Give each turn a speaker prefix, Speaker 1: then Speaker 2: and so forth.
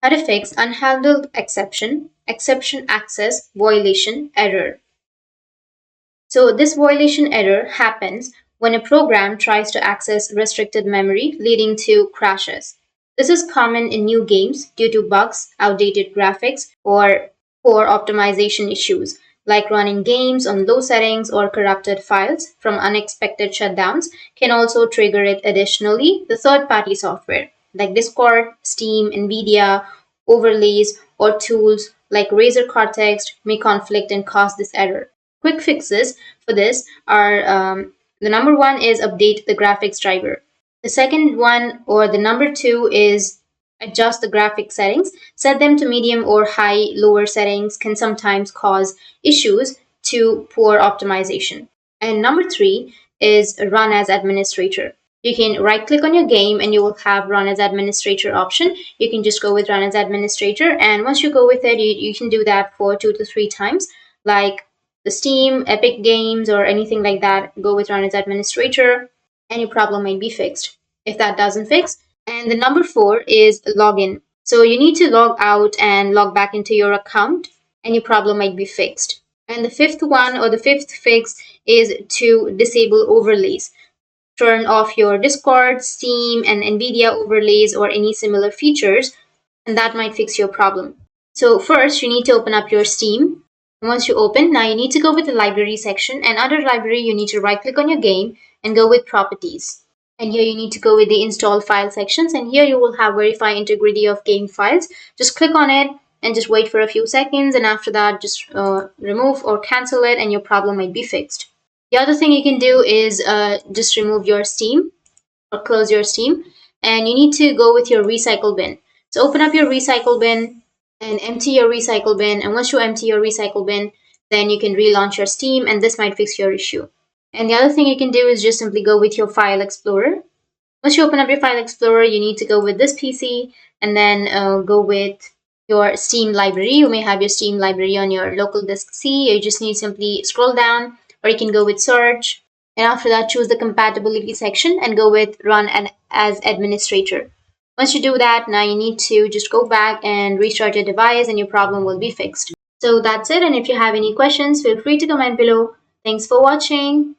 Speaker 1: How to fix unhandled exception, exception access violation error. So this violation error happens when a program tries to access restricted memory, leading to crashes. This is common in new games due to bugs, outdated graphics, or poor optimization issues, like running games on low settings or corrupted files from unexpected shutdowns can also trigger it. Additionally, the third-party software like Discord, Steam, Nvidia, overlays, or tools like Razer Cortex may conflict and cause this error. Quick fixes for this are the number one is update the graphics driver. The second one or the number two is adjust the graphic settings. Set them to medium or high. Lower settings can sometimes cause issues to poor optimization. And number three is run as administrator. You can right click on your game and you will have run as administrator option. You can just go with run as administrator, and once you go with it, you can do that for 2 to 3 times, like the Steam, Epic Games, or anything like that. Go with run as administrator and your problem might be fixed. If that doesn't fix, and the number four is login. So you need to log out and log back into your account and your problem might be fixed. And the fifth one or the fifth fix is to disable overlays. Turn off your Discord, Steam, and Nvidia overlays or any similar features, and that might fix your problem. So first, you need to open up your Steam. Once you open, now you need to go with the library section, and under library, you need to right click on your game and go with properties. And here you need to go with the install file sections, and here you will have verify integrity of game files. Just click on it and just wait for a few seconds, and after that, just remove or cancel it, and your problem might be fixed. The other thing you can do is just remove your Steam or close your Steam, and you need to go with your recycle bin. So open up your recycle bin and empty your recycle bin, and once you empty your recycle bin, then you can relaunch your Steam, and this might fix your issue. And the other thing you can do is just simply go with your file explorer. Once you open up your file explorer, you need to go with this PC and then go with your Steam library. You may have your Steam library on your local disk C. You just need to simply scroll down, or you can go with search, and after that choose the compatibility section and go with run as administrator. Once you do that, now you need to just go back and restart your device and your problem will be fixed. So that's it, and if you have any questions, feel free to comment below. Thanks for watching.